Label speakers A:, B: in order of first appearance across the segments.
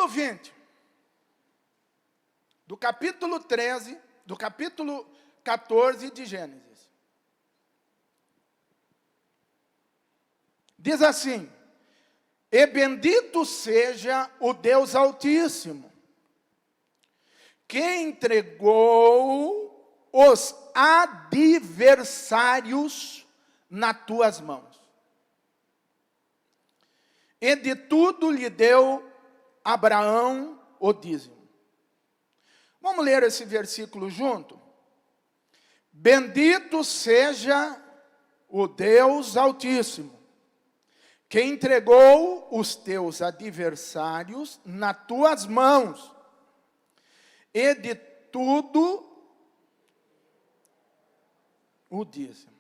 A: versículo 20, do capítulo 13, do capítulo 14 de Gênesis. Diz assim: e bendito seja o Deus Altíssimo, que entregou os adversários nas tuas mãos. E de tudo lhe deu Abraão o dízimo. Vamos ler esse versículo junto? Bendito seja o Deus Altíssimo, que entregou os teus adversários nas tuas mãos, e de tudo o dízimo.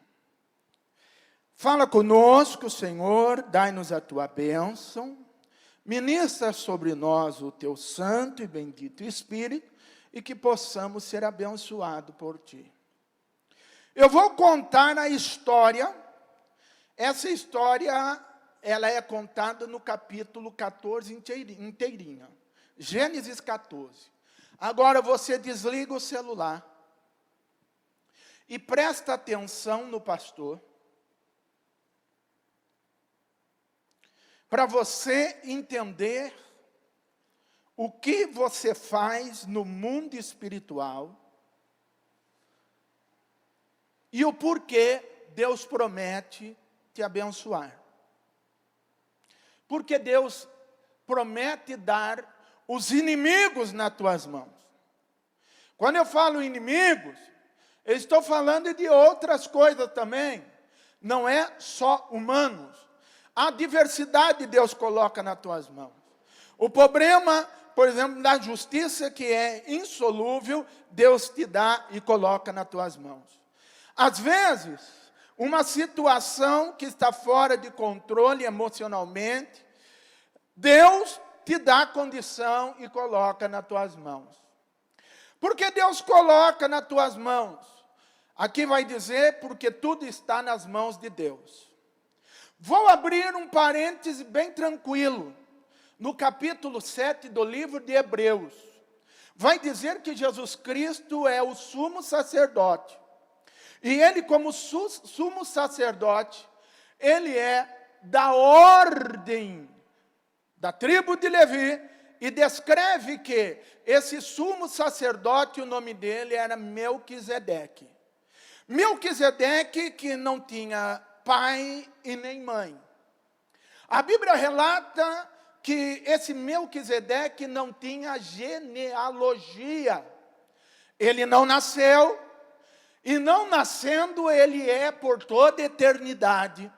A: Fala conosco, Senhor, dai-nos a tua bênção, ministra sobre nós o teu santo e bendito Espírito, e que possamos ser abençoados por ti. Eu vou contar a história. Essa história, ela é contada no capítulo 14 inteirinha. Gênesis 14. Agora você desliga o celular e presta atenção no pastor, para você entender o que você faz no mundo espiritual e o porquê Deus promete te abençoar. Porque Deus promete dar os inimigos nas tuas mãos. Quando eu falo inimigos, eu estou falando de outras coisas também. Não é só humanos. A diversidade Deus coloca nas tuas mãos. O problema, por exemplo, da justiça, que é insolúvel, Deus te dá e coloca nas tuas mãos. Às vezes, uma situação que está fora de controle emocionalmente, Deus te dá condição e coloca nas tuas mãos. Porque Deus coloca nas tuas mãos? Aqui vai dizer, porque tudo está nas mãos de Deus. Vou abrir um parêntese bem tranquilo. No capítulo 7 do livro de Hebreus, vai dizer que Jesus Cristo é o sumo sacerdote. E ele, como sumo sacerdote, ele é da ordem da tribo de Levi, e descreve que esse sumo sacerdote, o nome dele era Melquisedeque. Melquisedeque que não tinha pai e nem mãe. A Bíblia relata que esse Melquisedeque não tinha genealogia. Ele não nasceu, e não nascendo ele é por toda a eternidade.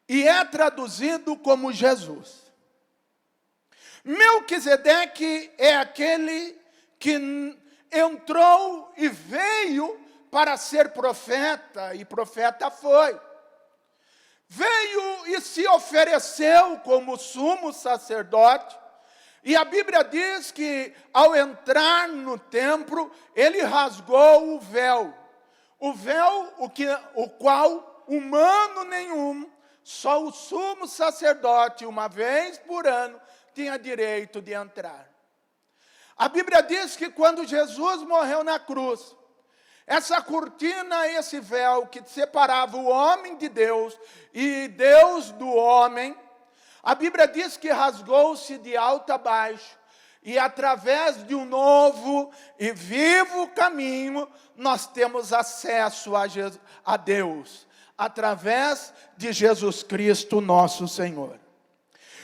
A: E é traduzido como Jesus. Melquisedeque é aquele que entrou e veio para ser profeta, e profeta foi. Veio e se ofereceu como sumo sacerdote, e a Bíblia diz que ao entrar no templo, ele rasgou o véu. O véu, o qual humano nenhum, só o sumo sacerdote, uma vez por ano, tinha direito de entrar. A Bíblia diz que quando Jesus morreu na cruz, essa cortina, esse véu que separava o homem de Deus e Deus do homem, a Bíblia diz que rasgou-se de alto a baixo, e através de um novo e vivo caminho, nós temos acesso a Deus, através de Jesus Cristo, nosso Senhor.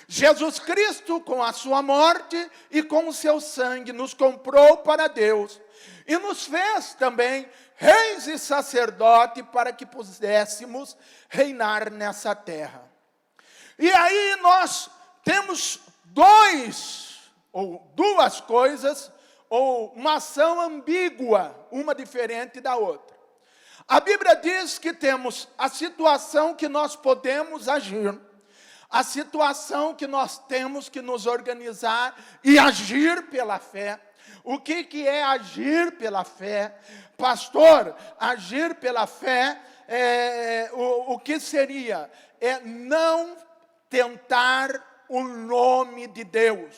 A: Jesus Cristo, com a sua morte e com o seu sangue, nos comprou para Deus e nos fez também reis e sacerdotes para que pudéssemos reinar nessa terra. E aí nós temos duas coisas, ou uma ação ambígua, uma diferente da outra. A Bíblia diz que temos a situação que nós podemos agir, a situação que nós temos que nos organizar e agir pela fé. O que é agir pela fé? Pastor, agir pela fé, o que seria? É não tentar o nome de Deus.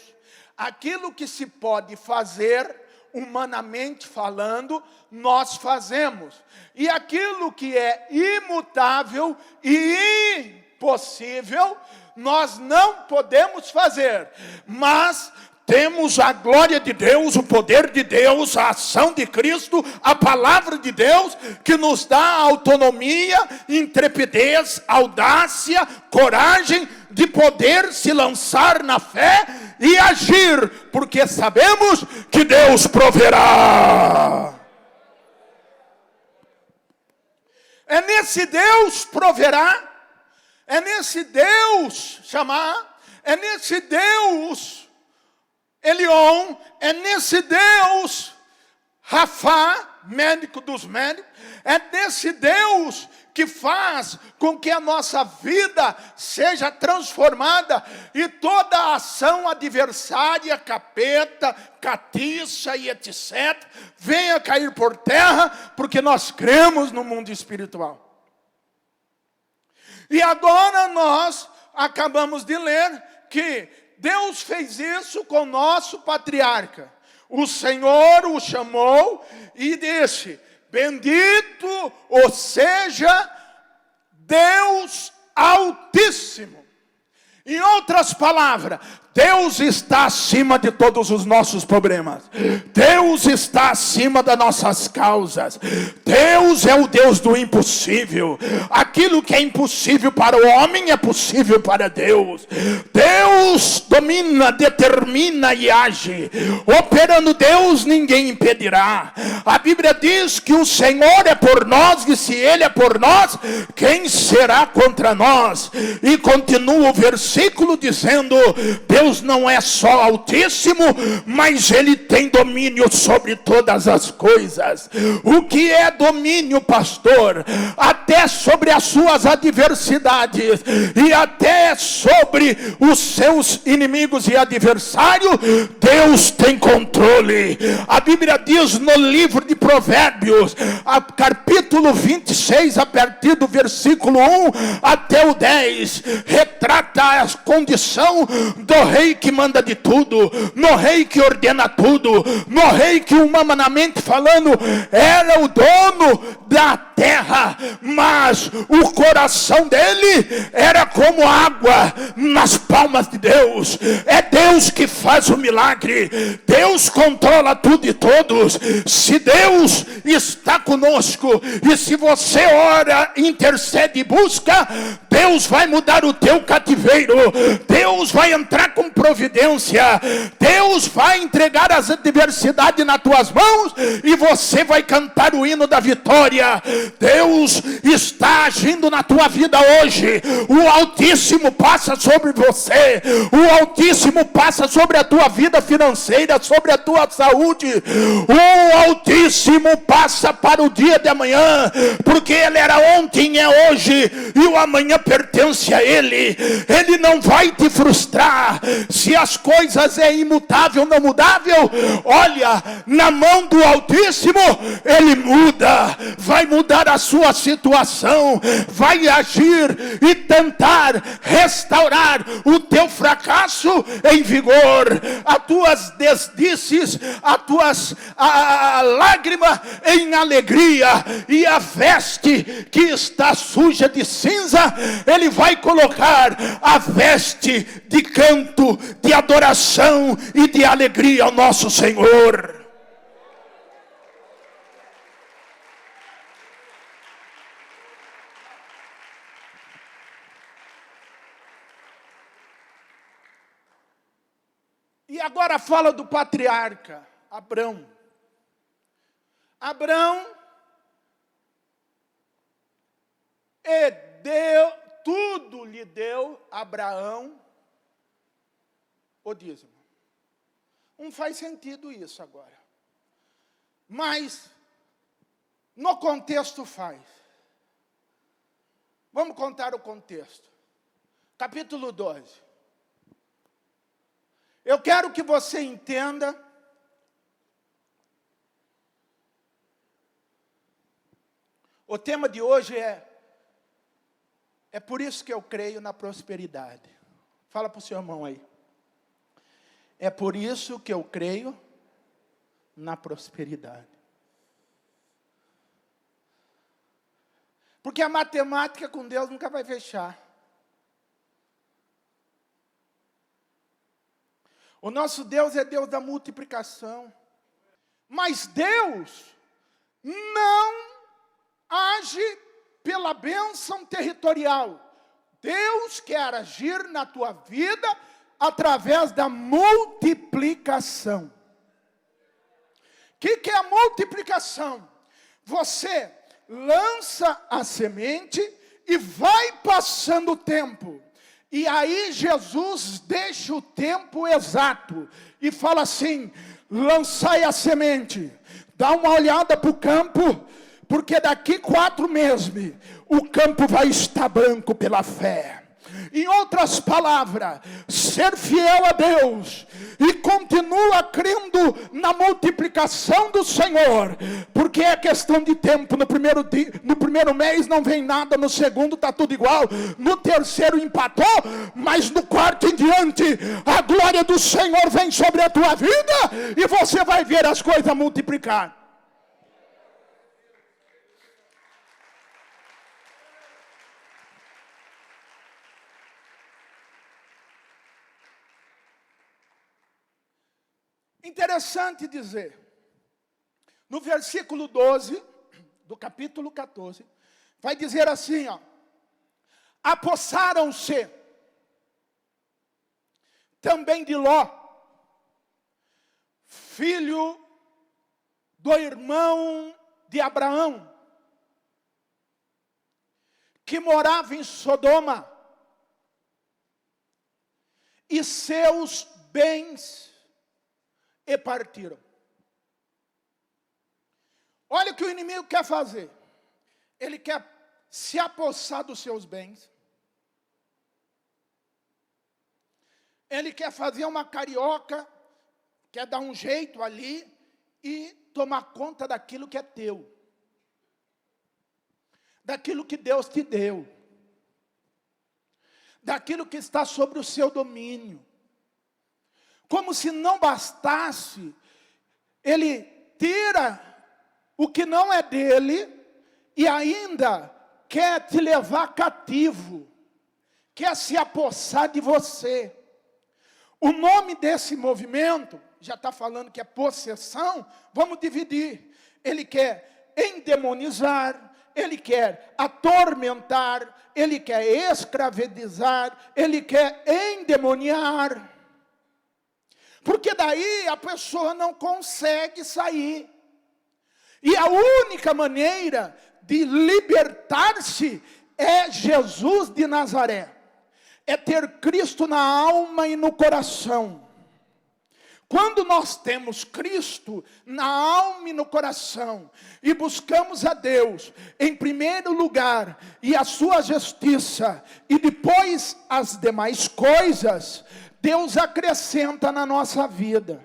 A: aquilo que se pode fazer, humanamente falando, nós fazemos. E aquilo que é imutável e impossível, nós não podemos fazer. Mas temos a glória de Deus, o poder de Deus, a ação de Cristo, a palavra de Deus, que nos dá autonomia, intrepidez, audácia, coragem de poder se lançar na fé e agir, porque sabemos que Deus proverá. É nesse Deus proverá, é nesse Deus chamar, é nesse Deus Elion, é nesse Deus Rafá, médico dos médicos, é nesse Deus que faz com que a nossa vida seja transformada e toda a ação adversária, capeta, catiça e etc., venha cair por terra, porque nós cremos no mundo espiritual. E agora nós acabamos de ler que Deus fez isso com o nosso patriarca. O Senhor o chamou e disse: bendito ou seja Deus Altíssimo. Em outras palavras, Deus está acima de todos os nossos problemas. Deus está acima das nossas causas. Deus é o Deus do impossível. Aquilo que é impossível para o homem é possível para Deus. Deus domina, determina e age. Operando Deus, ninguém impedirá. A Bíblia diz que o Senhor é por nós, e se Ele é por nós, quem será contra nós? E continua o versículo dizendo: Deus não é só Altíssimo, mas Ele tem domínio sobre todas as coisas. O que é domínio, pastor? Até sobre as suas adversidades e até sobre os seus inimigos e adversários, Deus tem controle. A Bíblia diz no livro de Provérbios, capítulo 26, a partir do versículo 1 até o 10, retrata a condição do rei que manda de tudo, no rei que ordena tudo, no rei que humanamente falando era o dono da terra, mas o coração dele era como água nas palmas de Deus. É Deus que faz o milagre. Deus controla tudo e todos. Se Deus está conosco, e se você ora, intercede e busca, Deus vai mudar o teu cativeiro. Deus vai entrar com providência. Deus vai entregar as adversidades nas tuas mãos e você vai cantar o hino da vitória. Deus está agindo na tua vida hoje. O Altíssimo passa sobre você. O Altíssimo passa sobre a tua vida financeira, sobre a tua saúde. O Altíssimo passa para o dia de amanhã, porque Ele era ontem, é hoje e o amanhã pertence a Ele. Ele não vai te frustrar. Se as coisas é imutável, não mudável, olha, na mão do Altíssimo Ele muda, vai mudar a sua situação, vai agir e tentar restaurar o teu fracasso em vigor, as tuas desdices, as tuas lágrimas em alegria, e a veste que está suja de cinza, Ele vai colocar a veste de canto, de adoração e de alegria ao nosso Senhor. E agora fala do patriarca Abrão. Abrão tudo lhe deu Abraão o dízimo. Não faz sentido isso agora. Mas no contexto faz. Vamos contar o contexto. Capítulo 12. Eu quero que você entenda o tema de hoje é por isso que eu creio na prosperidade. Fala para o seu irmão aí. É por isso que eu creio na prosperidade. Porque a matemática com Deus nunca vai fechar. O nosso Deus é Deus da multiplicação. Mas Deus não age pela bênção territorial. Deus quer agir na tua vida através da multiplicação. O que é a multiplicação? Você lança a semente e vai passando o tempo. E aí Jesus deixa o tempo exato e fala assim: lançai a semente, dá uma olhada para o campo, porque daqui 4 meses o campo vai estar branco pela fé. Em outras palavras, ser fiel a Deus e continua crendo na multiplicação do Senhor, porque é questão de tempo. No primeiro mês não vem nada, no segundo está tudo igual, no terceiro empatou, mas no quarto em diante a glória do Senhor vem sobre a tua vida e você vai ver as coisas multiplicar. Interessante dizer, no versículo 12, do capítulo 14, vai dizer assim, ó: apossaram-se também de Ló, filho do irmão de Abraão, que morava em Sodoma, e seus bens, e partiram. Olha o que o inimigo quer fazer. Ele quer se apossar dos seus bens. Ele quer fazer uma carioca, quer dar um jeito ali e tomar conta daquilo que é teu. Daquilo que Deus te deu. Daquilo que está sobre o seu domínio. Como se não bastasse, ele tira o que não é dele e ainda quer te levar cativo, quer se apossar de você. O nome desse movimento, já está falando que é possessão, vamos dividir. Ele quer endemonizar, ele quer atormentar, ele quer escravizar, ele quer endemoniar. Porque daí a pessoa não consegue sair. E a única maneira de libertar-se é Jesus de Nazaré. É ter Cristo na alma e no coração. Quando nós temos Cristo na alma e no coração, e buscamos a Deus em primeiro lugar, e a sua justiça, e depois as demais coisas, Deus acrescenta na nossa vida.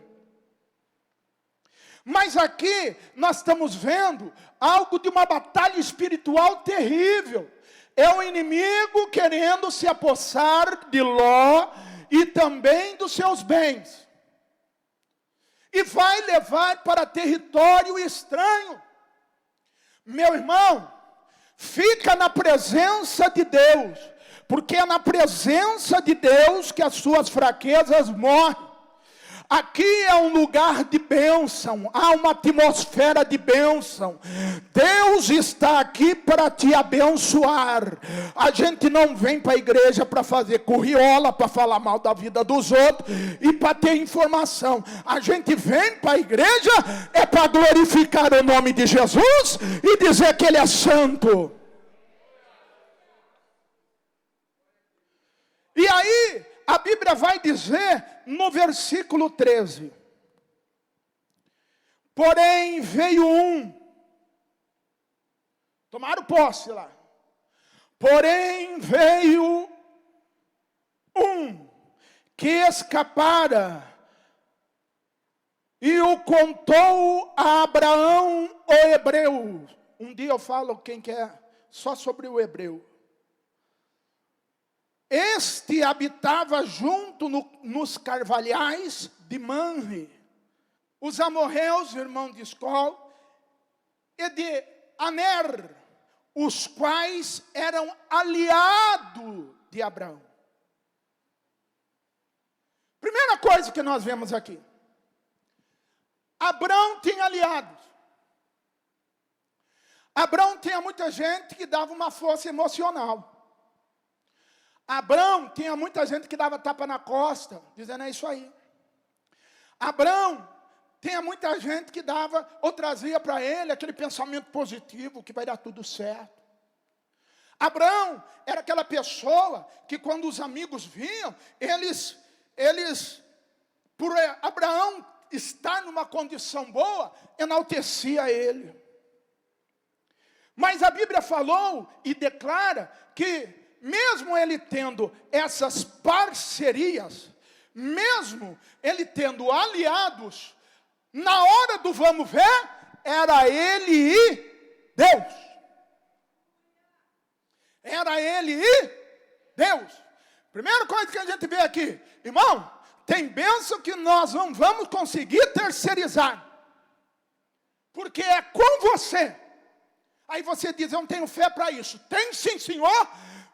A: Mas aqui nós estamos vendo algo de uma batalha espiritual terrível. É o inimigo querendo se apossar de Ló e também dos seus bens. E vai levar para território estranho. Meu irmão, fica na presença de Deus. Porque é na presença de Deus que as suas fraquezas morrem. Aqui é um lugar de bênção, há uma atmosfera de bênção. Deus está aqui para te abençoar. A gente não vem para a igreja para fazer curriola, para falar mal da vida dos outros e para ter informação. A gente vem para a igreja é para glorificar o nome de Jesus e dizer que Ele é santo. E aí, a Bíblia vai dizer no versículo 13: porém veio tomaram posse lá. Porém veio que escapara e o contou a Abraão, o hebreu. Um dia eu falo quem que é, só sobre o hebreu. Este habitava junto nos carvalhais de Manre, os amorreus, irmão de Escol, e de Aner, os quais eram aliados de Abraão. Primeira coisa que nós vemos aqui. Abraão tinha aliados. Abraão tinha muita gente que dava uma força emocional. Abraão tinha muita gente que dava tapa na costa, dizendo é isso aí. Abraão tinha muita gente que dava ou trazia para ele aquele pensamento positivo, que vai dar tudo certo. Abraão era aquela pessoa que quando os amigos vinham, eles por Abraão estar numa condição boa, enaltecia ele. Mas a Bíblia falou e declara que mesmo ele tendo essas parcerias, mesmo ele tendo aliados, na hora do vamos ver, era ele e Deus. Era ele e Deus. Primeira coisa que a gente vê aqui, irmão, tem bênção que nós não vamos conseguir terceirizar, porque é com você. Aí você diz, eu não tenho fé para isso. Tem sim, Senhor.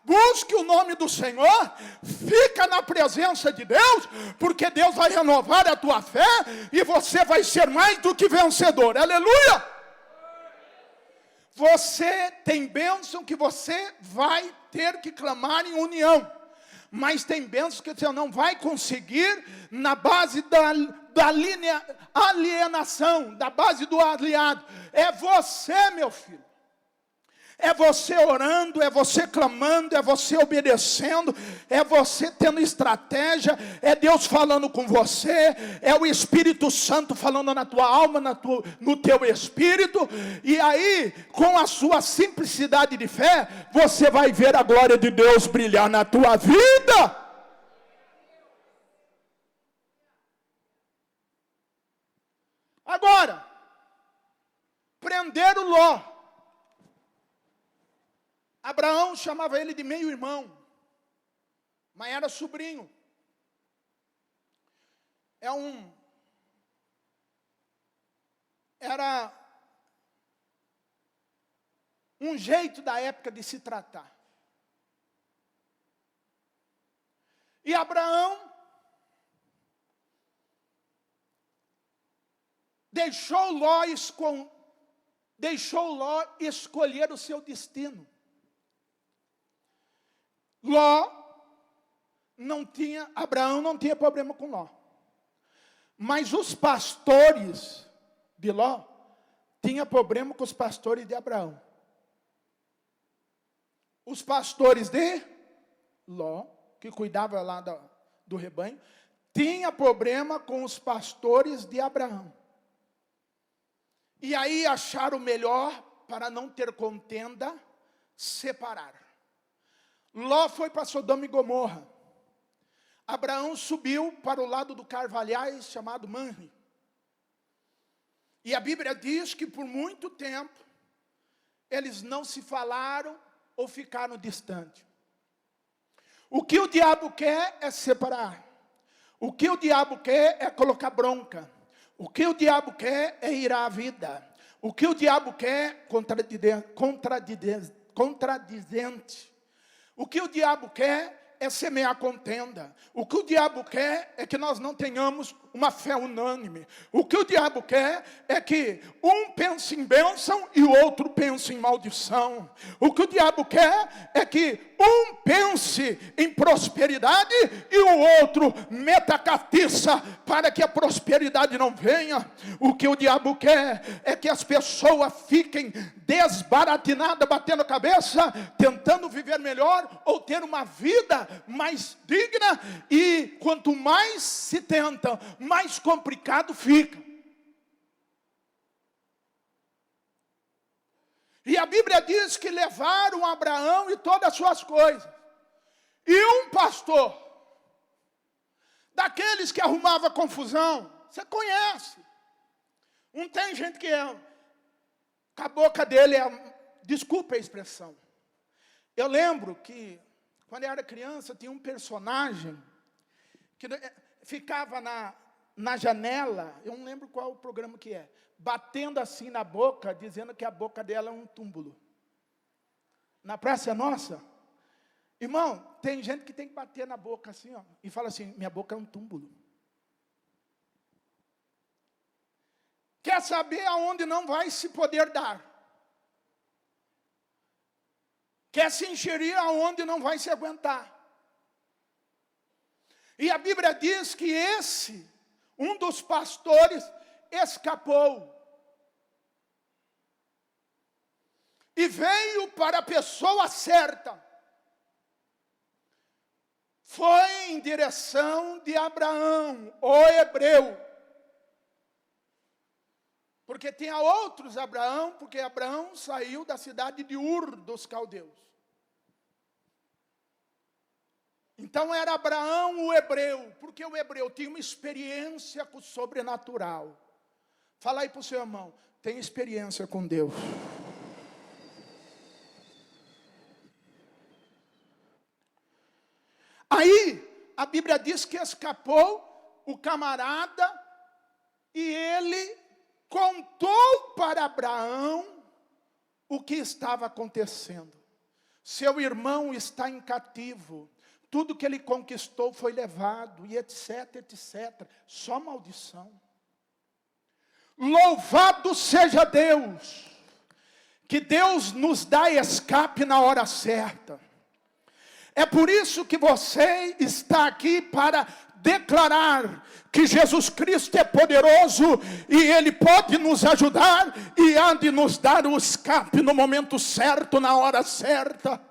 A: Busque o nome do Senhor, fica na presença de Deus, porque Deus vai renovar a tua fé, e você vai ser mais do que vencedor, aleluia! Você tem bênção que você vai ter que clamar em união, mas tem bênção que você não vai conseguir na base da alienação, da base do aliado, é você, meu filho. É você orando, é você clamando, é você obedecendo, é você tendo estratégia, é Deus falando com você, é o Espírito Santo falando na tua alma, no teu espírito, e aí, com a sua simplicidade de fé, você vai ver a glória de Deus brilhar na tua vida. Agora, prenderam Ló. Abraão chamava ele de meio-irmão, mas era sobrinho. Era um jeito da época de se tratar. E Abraão deixou Ló escolher o seu destino. Abraão não tinha problema com Ló. Mas os pastores de Ló tinham problema com os pastores de Abraão. Os pastores de Ló, que cuidavam lá do rebanho, tinham problema com os pastores de Abraão. E aí acharam melhor, para não ter contenda, separar. Ló foi para Sodoma e Gomorra. Abraão subiu para o lado do Carvalhais, chamado Manre. E a Bíblia diz que por muito tempo, eles não se falaram ou ficaram distantes. O que o diabo quer é separar. O que o diabo quer é colocar bronca. O que o diabo quer é ir à vida. O que o diabo quer é contradizente. O que o diabo quer é semear contenda. O que o diabo quer é que nós não tenhamos uma fé unânime. O que o diabo quer é que um pense em bênção e o outro pense em maldição. O que o diabo quer é que um pense em prosperidade e o outro meta a catiça para que a prosperidade não venha. O que o diabo quer é que as pessoas fiquem desbaratinadas, batendo a cabeça, tentando viver melhor ou ter uma vida mais digna, e quanto mais se tenta, mais complicado fica. E a Bíblia diz que levaram Abraão e todas as suas coisas. E um pastor, daqueles que arrumava confusão, você conhece. Não tem gente que com a boca dele desculpe a expressão. Eu lembro que, quando eu era criança, tinha um personagem que ficava na janela, eu não lembro qual o programa que é, batendo assim na boca, dizendo que a boca dela é um túmulo. Na Praça é Nossa, irmão, tem gente que tem que bater na boca assim, ó, e fala assim, minha boca é um túmulo. Quer saber aonde não vai se poder dar? Quer se enxerir aonde não vai se aguentar? E a Bíblia diz que um dos pastores, escapou. E veio para a pessoa certa. Foi em direção de Abraão, o hebreu. Porque tinha outros Abraão, porque Abraão saiu da cidade de Ur dos caldeus. Então era Abraão o hebreu, porque o hebreu tinha uma experiência com o sobrenatural. Fala aí para o seu irmão, tem experiência com Deus. Aí, a Bíblia diz que escapou o camarada e ele contou para Abraão o que estava acontecendo. Seu irmão está em cativo. Tudo que ele conquistou foi levado, e etc, etc. Só maldição. Louvado seja Deus, que Deus nos dá escape na hora certa. É por isso que você está aqui para declarar que Jesus Cristo é poderoso e Ele pode nos ajudar e há de nos dar o escape no momento certo, na hora certa.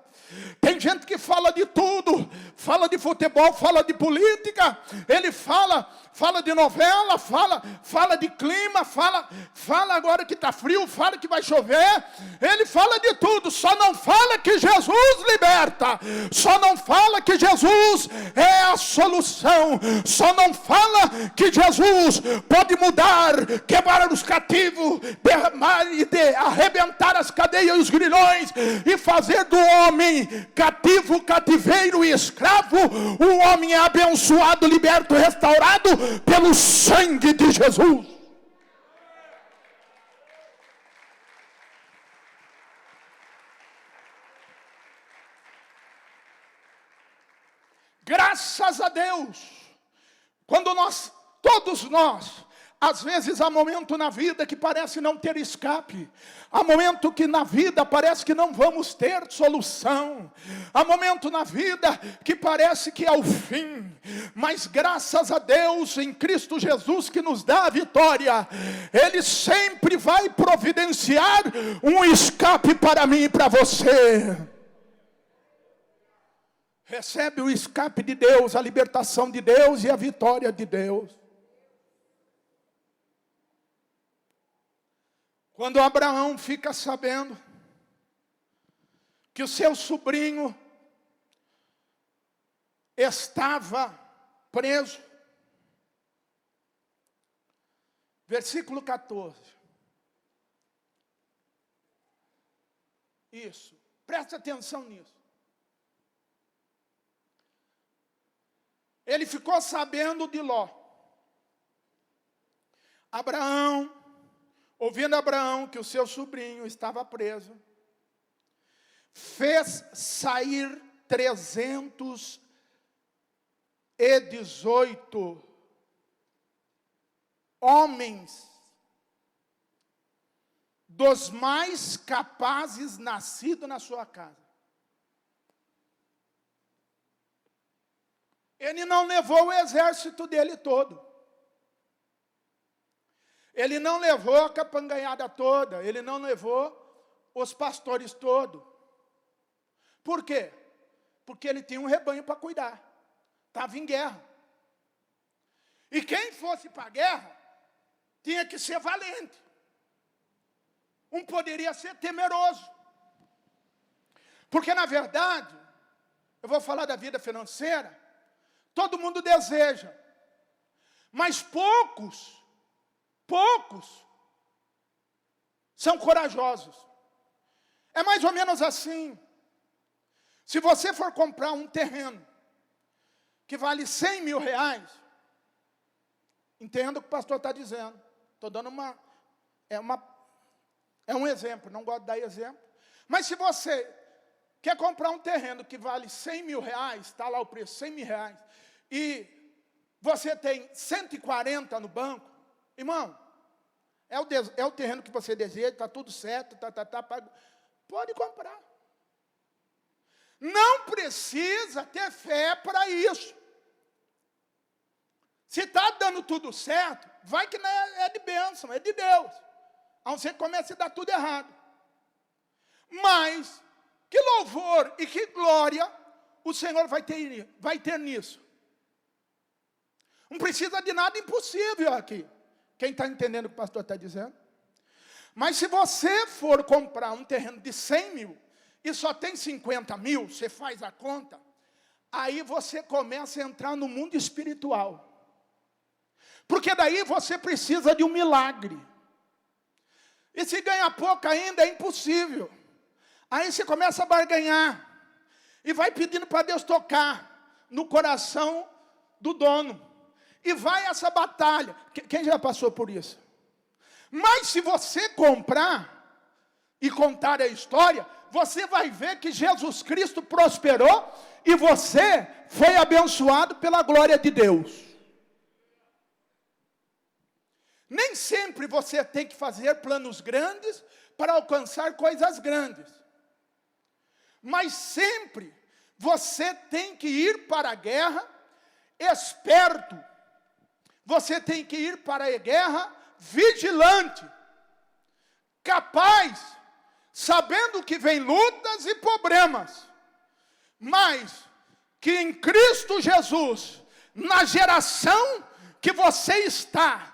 A: Tem gente que fala de tudo, fala de futebol, fala de política, ele fala de novela, fala de clima, fala agora que está frio, fala que vai chover, ele fala de tudo, só não fala que Jesus liberta, só não fala que Jesus é a solução, só não fala que Jesus pode mudar, quebrar os cativos, derramar e arrebentar as cadeias e os grilhões, e fazer do homem cativo, cativeiro e escravo, o homem é abençoado, liberto, restaurado pelo sangue de Jesus. Graças a Deus, quando todos nós, às vezes há momento na vida que parece não ter escape. Há momento que na vida parece que não vamos ter solução. Há momento na vida que parece que é o fim. Mas graças a Deus em Cristo Jesus que nos dá a vitória. Ele sempre vai providenciar um escape para mim e para você. Recebe o escape de Deus, a libertação de Deus e a vitória de Deus. Quando Abraão fica sabendo que o seu sobrinho estava preso, versículo 14. Isso, preste atenção nisso. Ele ficou sabendo de Ló. Ouvindo Abraão que o seu sobrinho estava preso, fez sair 318 homens, dos mais capazes nascidos na sua casa. Ele não levou o exército dele todo. Ele não levou a capanganhada toda. Ele não levou os pastores todos. Por quê? Porque ele tinha um rebanho para cuidar. Estava em guerra. E quem fosse para a guerra, tinha que ser valente. Um poderia ser temeroso. Porque, na verdade, eu vou falar da vida financeira, todo mundo deseja. Mas poucos são corajosos. É mais ou menos assim. Se você for comprar um terreno que vale 100 mil reais, Entenda o que o pastor está dizendo. Estou dando é um exemplo, não gosto de dar exemplo. Mas se você quer comprar um terreno que vale 100 mil reais, está lá o preço, 100 mil reais, e você tem 140 no banco, irmão, é o terreno que você deseja, está tudo certo, pode comprar. Não precisa ter fé para isso. Se está dando tudo certo, vai que não é de bênção, é de Deus. A não ser que comece a dar tudo errado. Mas, que louvor e que glória o Senhor vai ter nisso. Não precisa de nada impossível aqui. Quem está entendendo o que o pastor está dizendo? Mas se você for comprar um terreno de 100 mil, e só tem 50 mil, você faz a conta, aí você começa a entrar no mundo espiritual. Porque daí você precisa de um milagre. E se ganha pouco ainda, é impossível. Aí você começa a barganhar. E vai pedindo para Deus tocar no coração do dono. E vai essa batalha. Quem já passou por isso? Mas se você comprar e contar a história, você vai ver que Jesus Cristo prosperou e você foi abençoado pela glória de Deus. Nem sempre você tem que fazer planos grandes para alcançar coisas grandes. Mas sempre você tem que ir para a guerra esperto. Você tem que ir para a guerra vigilante, capaz, sabendo que vem lutas e problemas, mas que em Cristo Jesus, na geração que você está,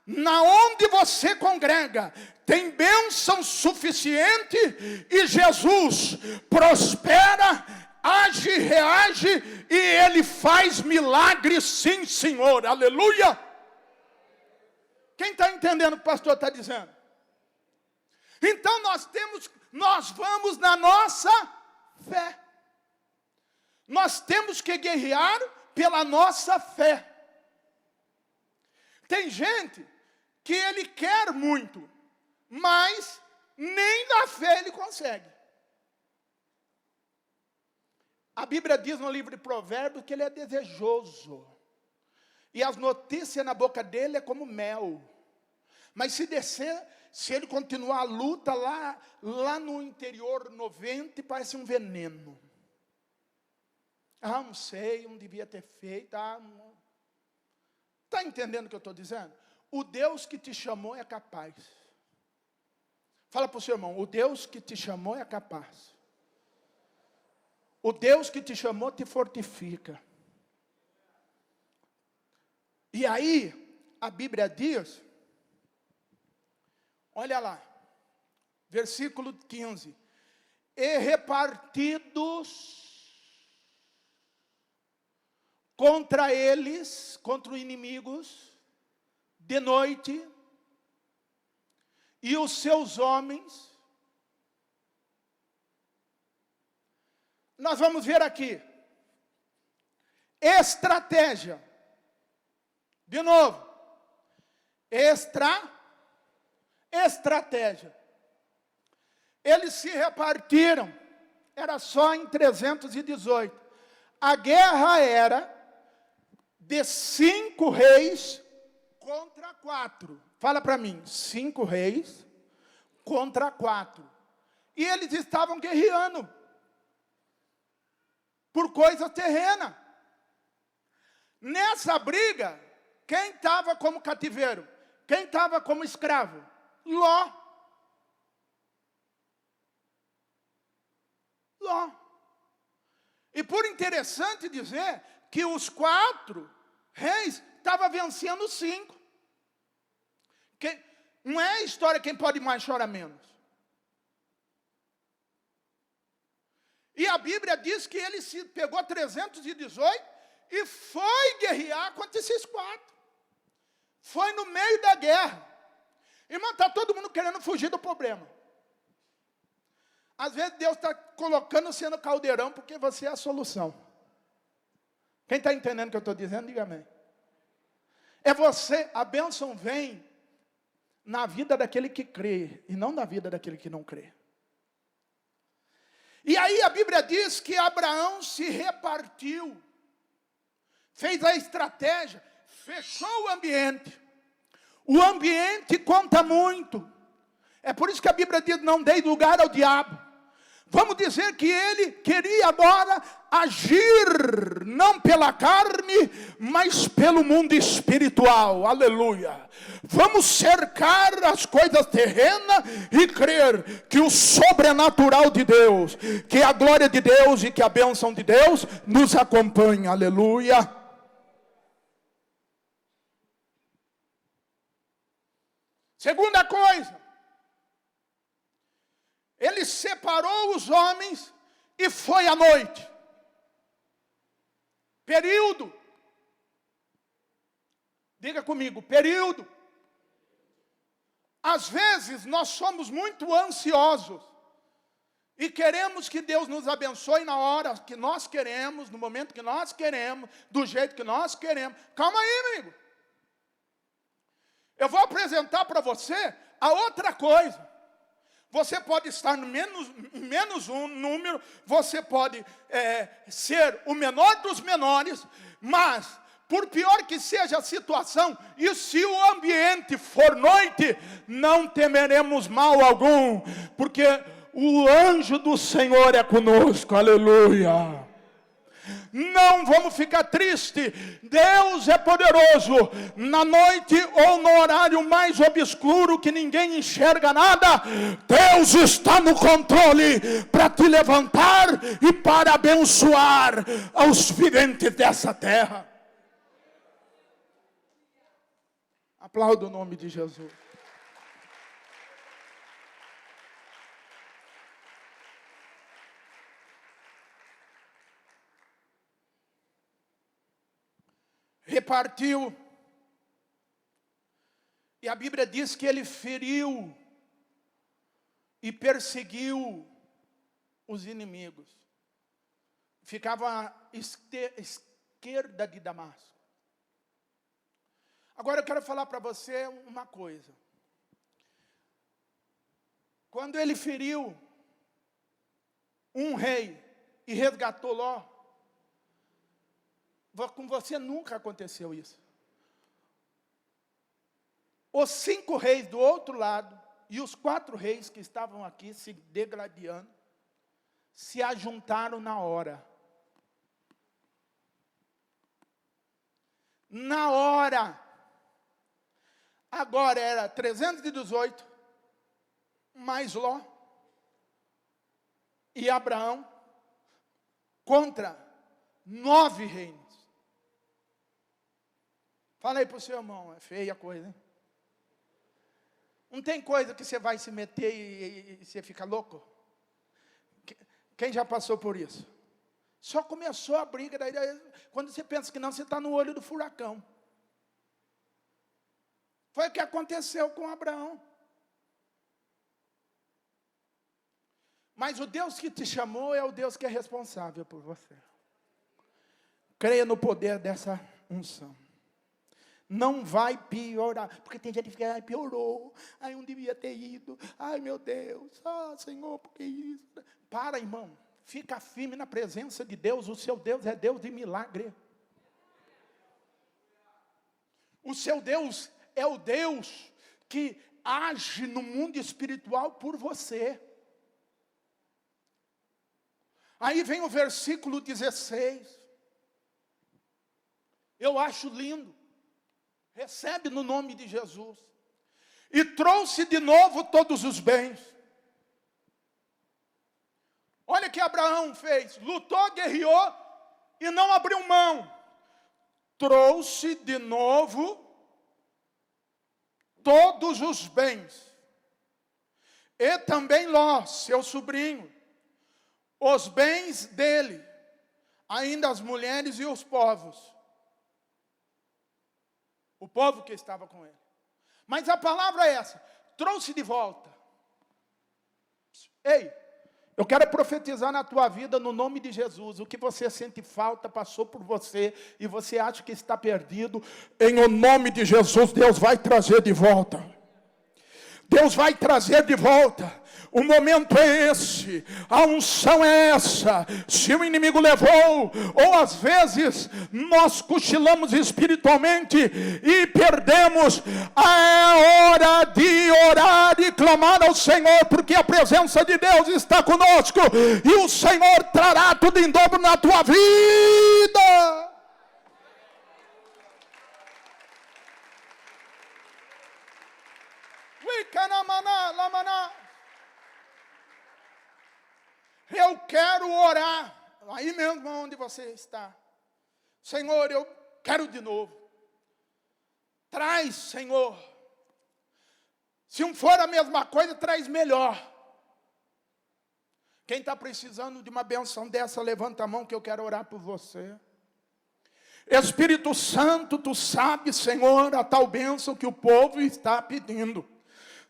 A: na onde você congrega, tem bênção suficiente e Jesus prospera, age, reage e Ele faz milagres, sim, Senhor, aleluia. Quem está entendendo o que o pastor está dizendo? Então nós vamos na nossa fé. Nós temos que guerrear pela nossa fé. Tem gente que ele quer muito, mas nem na fé ele consegue. A Bíblia diz no livro de Provérbios que ele é desejoso. E as notícias na boca dele é como mel. Mas se ele continuar a luta lá no interior, no ventre, parece um veneno. Não sei, não devia ter feito. Está entendendo o que eu estou dizendo? O Deus que te chamou é capaz. Fala para o seu irmão, o Deus que te chamou é capaz. O Deus que te chamou te fortifica. E aí, a Bíblia diz, olha lá, versículo 15. E repartidos contra eles, contra os inimigos, de noite, e os seus homens. Nós vamos ver aqui, estratégia, de novo, estratégia. Eles se repartiram, era só em 318. A guerra era de 5 reis contra 4. Fala para mim, 5 reis contra 4. E eles estavam guerreando por coisa terrena. Nessa briga, quem estava como cativeiro? Quem estava como escravo? Ló. E por interessante dizer que os 4 reis estavam vencendo os 5. Não é a história quem pode mais chora menos. E a Bíblia diz que ele se pegou 318 e foi guerrear contra esses 4. Foi no meio da guerra. Irmão, está todo mundo querendo fugir do problema. Às vezes Deus está colocando você no caldeirão porque você é a solução. Quem está entendendo o que eu estou dizendo, diga amém. a bênção vem na vida daquele que crê, e não na vida daquele que não crê. E aí a Bíblia diz que Abraão se repartiu, fez a estratégia, fechou o ambiente. O ambiente conta muito. É por isso que a Bíblia diz, não dei lugar ao diabo. Vamos dizer que ele queria agora agir, não pela carne, mas pelo mundo espiritual, aleluia. Vamos cercar as coisas terrenas e crer que o sobrenatural de Deus, que a glória de Deus e que a bênção de Deus nos acompanha, aleluia. Segunda coisa, ele separou os homens e foi à noite. Período. Diga comigo, período. Às vezes nós somos muito ansiosos e queremos que Deus nos abençoe na hora que nós queremos, no momento que nós queremos, do jeito que nós queremos. Calma aí, amigo. Eu vou apresentar para você a outra coisa. Você pode estar no menos um número, você pode ser o menor dos menores, mas, por pior que seja a situação, e se o ambiente for noite, não temeremos mal algum, porque o anjo do Senhor é conosco, aleluia. Não vamos ficar tristes. Deus é poderoso. Na noite ou no horário mais obscuro que ninguém enxerga nada, Deus está no controle para te levantar e para abençoar aos viventes dessa terra. Aplauda o nome de Jesus. Repartiu, e a Bíblia diz que ele feriu e perseguiu os inimigos. Ficava à esquerda de Damasco. Agora eu quero falar para você uma coisa. Quando ele feriu um rei e resgatou Ló, com você nunca aconteceu isso. Os 5 reis do outro lado e os 4 reis que estavam aqui se degladiando, se ajuntaram na hora. Na hora. Agora era 318, mais Ló e Abraão, contra 9 reinos. Fala aí para o seu irmão, é feia a coisa, hein? Não tem coisa que você vai se meter e você fica louco? Quem já passou por isso? Só começou a briga, daí, quando você pensa que não, você está no olho do furacão. Foi o que aconteceu com Abraão. Mas o Deus que te chamou é o Deus que é responsável por você. Creia no poder dessa unção. Não vai piorar, porque tem gente que fica, ai, piorou, ai, não devia ter ido, ai, meu Deus, Senhor, por que isso? Para, irmão, fica firme na presença de Deus, o seu Deus é Deus de milagre. O seu Deus é o Deus que age no mundo espiritual por você. Aí vem o versículo 16, eu acho lindo. Recebe no nome de Jesus. E trouxe de novo todos os bens. Olha o que Abraão fez. Lutou, guerreou e não abriu mão. Trouxe de novo todos os bens. E também Ló, seu sobrinho. Os bens dele. Ainda as mulheres e os povos. O povo que estava com ele. Mas a palavra é essa. Trouxe de volta. Ei, Eu quero profetizar na tua vida no nome de Jesus. O que você sente falta passou por você e você acha que está perdido. Em o nome de Jesus, Deus vai trazer de volta. Deus vai trazer de volta. O momento é esse, a unção é essa. Se o inimigo levou, ou às vezes nós cochilamos espiritualmente e perdemos, é hora de orar e clamar ao Senhor, porque a presença de Deus está conosco e o Senhor trará tudo em dobro na tua vida. Eu quero orar, aí mesmo onde você está. Senhor, eu quero de novo. Traz, Senhor. Se não for a mesma coisa, traz melhor. Quem está precisando de uma benção dessa, levanta a mão que eu quero orar por você. Espírito Santo, tu sabes, Senhor, a tal bênção que o povo está pedindo.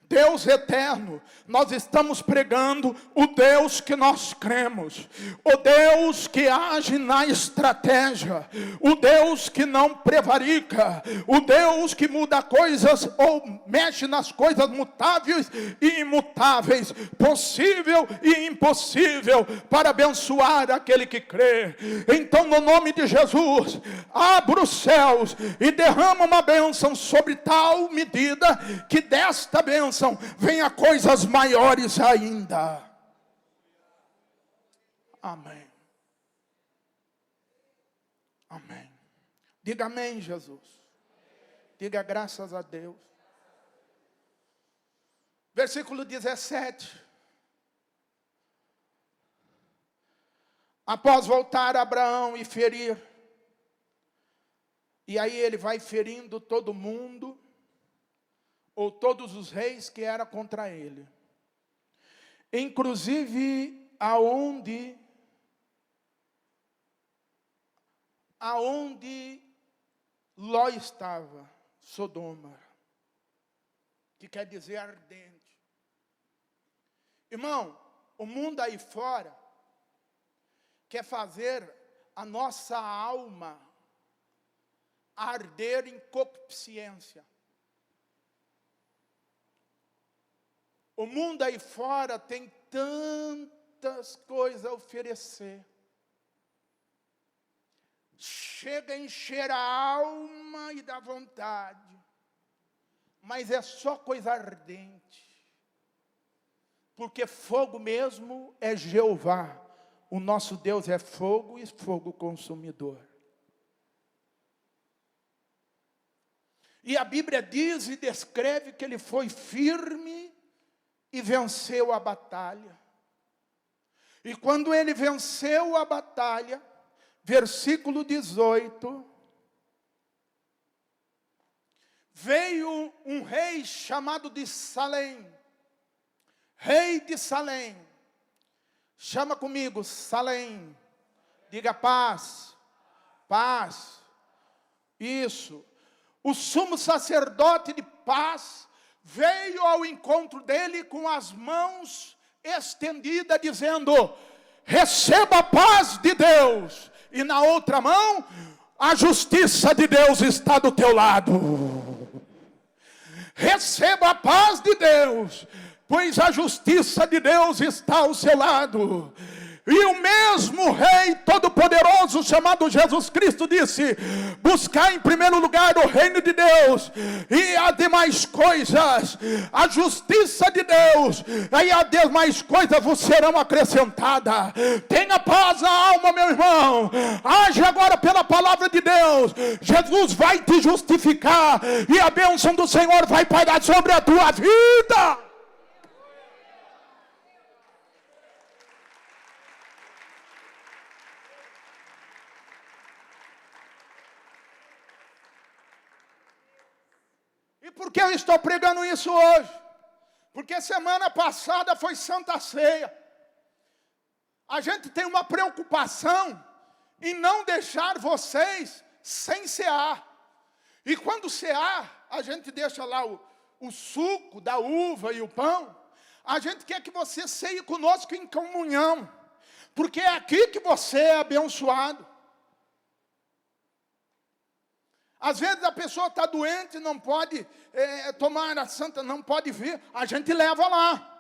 A: Deus eterno, nós estamos pregando o Deus que nós cremos, o Deus que age na estratégia, o Deus que não prevarica, o Deus que muda coisas ou mexe nas coisas mutáveis e imutáveis, possível e impossível, para abençoar aquele que crê. Então, no nome de Jesus, abra os céus e derrama uma bênção sobre tal medida que desta bênção venha coisas maiores ainda. Amém. Amém. Diga amém, Jesus. Diga graças a Deus. Versículo 17. Após voltar Abraão e ferir, e aí ele vai ferindo todo mundo, ou todos os reis que eram contra ele. Inclusive aonde Ló estava, Sodoma, que quer dizer ardente. Irmão, o mundo aí fora quer fazer a nossa alma arder em concupiscência. O mundo aí fora tem tantas coisas a oferecer. Chega a encher a alma e dá vontade. Mas é só coisa ardente. Porque fogo mesmo é Jeová. O nosso Deus é fogo e fogo consumidor. E a Bíblia diz e descreve que ele foi firme e venceu a batalha. E quando ele venceu a batalha, versículo 18, veio um rei chamado de Salém, rei de Salém. Chama comigo, Salém. Diga paz, paz. Isso. O sumo sacerdote de paz veio ao encontro dele com as mãos estendidas, dizendo: receba a paz de Deus. E na outra mão, a justiça de Deus está do teu lado. Receba a paz de Deus, pois a justiça de Deus está ao seu lado. E o mesmo Rei Todo-Poderoso, chamado Jesus Cristo, disse: buscar em primeiro lugar o reino de Deus, e as demais coisas, a justiça de Deus, e as demais coisas vos serão acrescentadas. Tenha paz na alma, meu irmão. Age agora pela palavra de Deus. Jesus vai te justificar, e a bênção do Senhor vai parar sobre a tua vida. E por que eu estou pregando isso hoje? Porque semana passada foi Santa Ceia. A gente tem uma preocupação em não deixar vocês sem cear. E quando cear, a gente deixa lá o suco da uva e o pão. A gente quer que você ceie conosco em comunhão, porque é aqui que você é abençoado. Às vezes a pessoa está doente, não pode tomar a santa, não pode vir, a gente leva lá.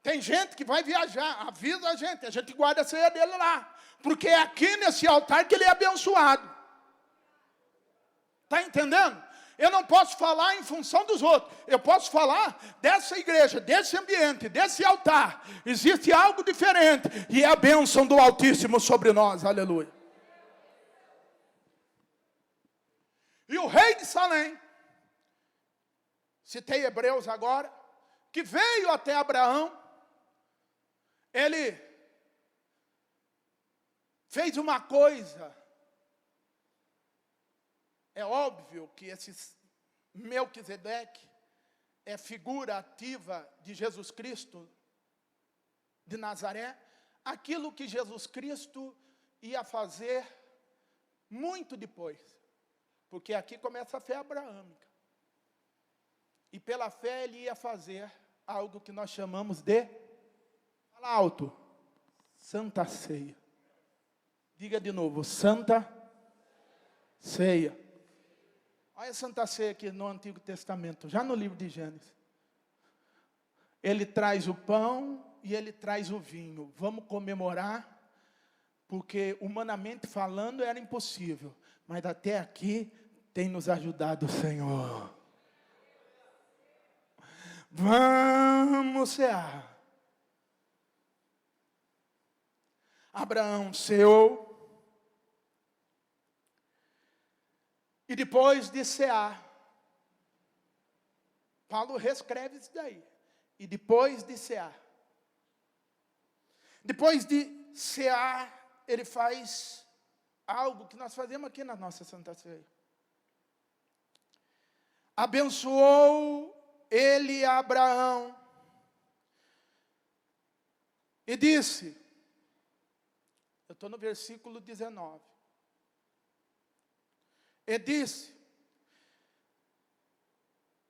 A: Tem gente que vai viajar, avisa a gente guarda a ceia dele lá. Porque é aqui nesse altar que ele é abençoado. Está entendendo? Eu não posso falar em função dos outros. Eu posso falar dessa igreja, desse ambiente, desse altar. Existe algo diferente. E é a bênção do Altíssimo sobre nós. Aleluia. E o rei de Salém, citei Hebreus agora, que veio até Abraão, ele fez uma coisa. É óbvio que esse Melquisedeque é figura ativa de Jesus Cristo de Nazaré, aquilo que Jesus Cristo ia fazer muito depois. Porque aqui começa a fé abraâmica. E pela fé ele ia fazer algo que nós chamamos de, fala alto, Santa Ceia. Diga de novo, Santa Ceia. Olha a Santa Ceia aqui no Antigo Testamento, já no livro de Gênesis. Ele traz o pão e ele traz o vinho. Vamos comemorar, porque humanamente falando era impossível. Mas até aqui tem nos ajudado o Senhor. Vamos cear. Abraão ceou. E depois de cear, Paulo reescreve isso daí. E depois de cear. Depois de cear, ele faz algo que nós fazemos aqui na nossa Santa Ceia. Abençoou ele a Abraão. E disse, eu estou no versículo 19. E disse,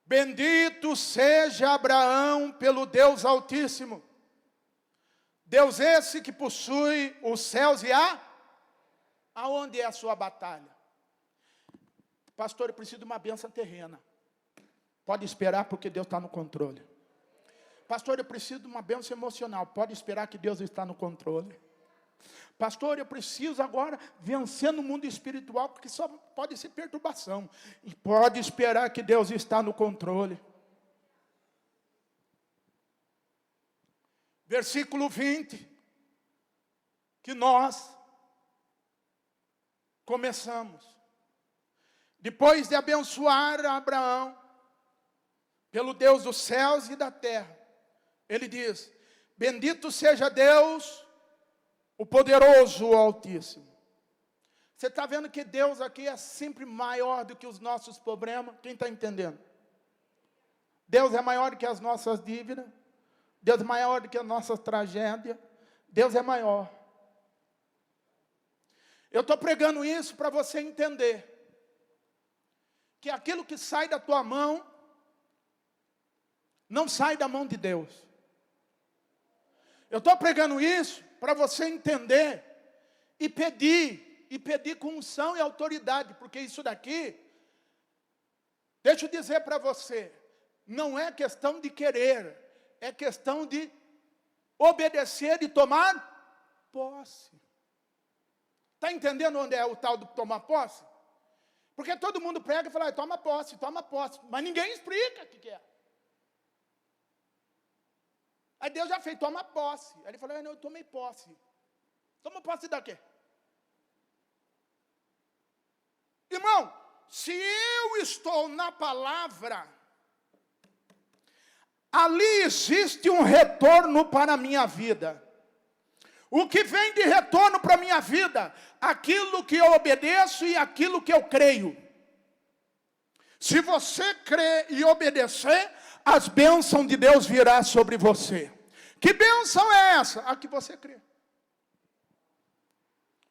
A: bendito seja Abraão pelo Deus Altíssimo. Deus esse que possui os céus e aonde é a sua batalha? Pastor, eu preciso de uma bênção terrena. Pode esperar porque Deus está no controle. Pastor, eu preciso de uma bênção emocional. Pode esperar que Deus está no controle. Pastor, eu preciso agora vencer no mundo espiritual, porque só pode ser perturbação. E pode esperar que Deus está no controle. Versículo 20. Que nós começamos. Depois de abençoar Abraão, pelo Deus dos céus e da terra, ele diz, bendito seja Deus, o poderoso, o Altíssimo. Você está vendo que Deus aqui é sempre maior do que os nossos problemas? Quem está entendendo? Deus é maior do que as nossas dívidas. Deus é maior do que as nossas tragédias. Deus é maior. Eu estou pregando isso para você entender que aquilo que sai da tua mão não sai da mão de Deus. Eu estou pregando isso para você entender e pedir com unção e autoridade, porque isso daqui, deixa eu dizer para você, não é questão de querer, é questão de obedecer e tomar posse. Está entendendo onde é o tal do tomar posse? Porque todo mundo prega e fala, toma posse, mas ninguém explica o que é. Aí Deus já fez, toma posse. Aí ele falou, não, eu tomei posse. Toma posse da quê? Irmão, se eu estou na palavra, ali existe um retorno para a minha vida. O que vem de retorno para a minha vida? Aquilo que eu obedeço e aquilo que eu creio. Se você crer e obedecer, as bênçãos de Deus virá sobre você. Que bênção é essa? A que você crê.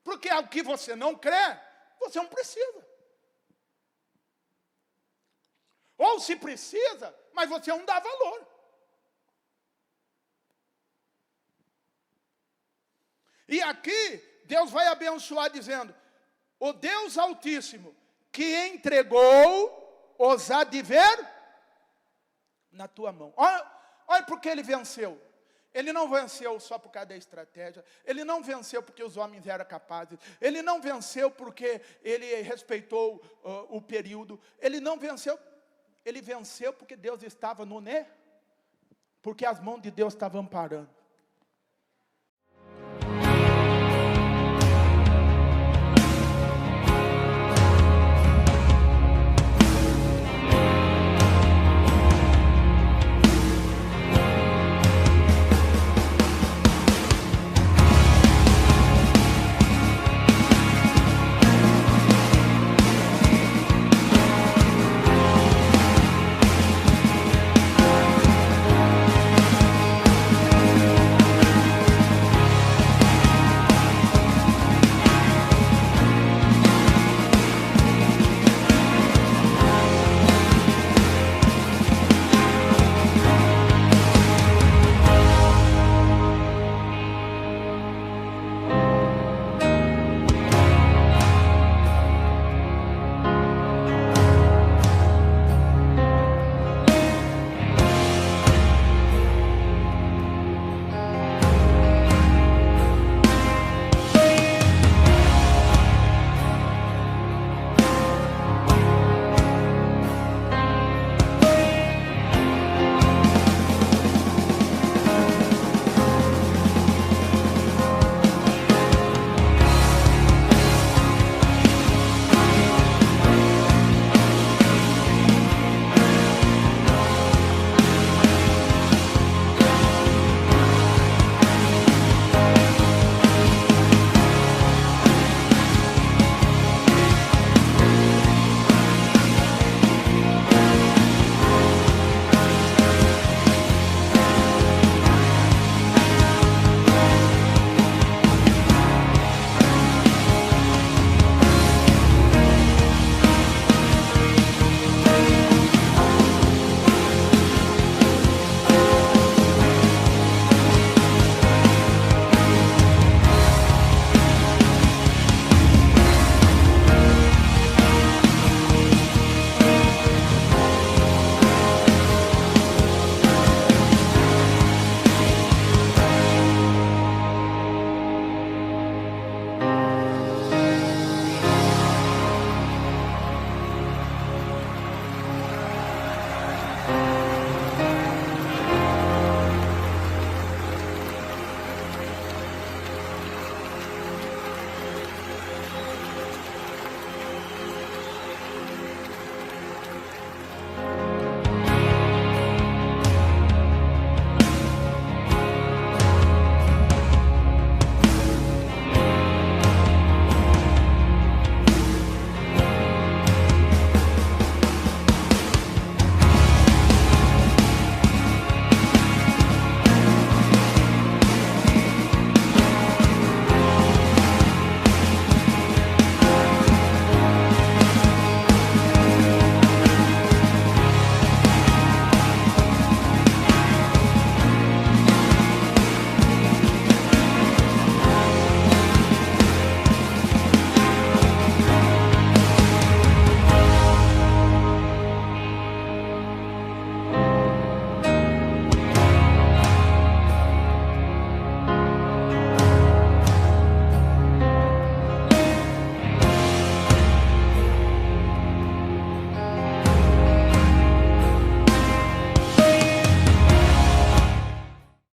A: Porque ao que você não crê, você não precisa. Ou se precisa, mas você não dá valor. E aqui, Deus vai abençoar dizendo, o Deus Altíssimo, que entregou os há de ver na tua mão. Olha porque ele venceu. Ele não venceu só por causa da estratégia. Ele não venceu porque os homens eram capazes. Ele não venceu porque ele respeitou o período. Ele não venceu. Ele venceu porque Deus estava no né? Porque as mãos de Deus estavam amparando.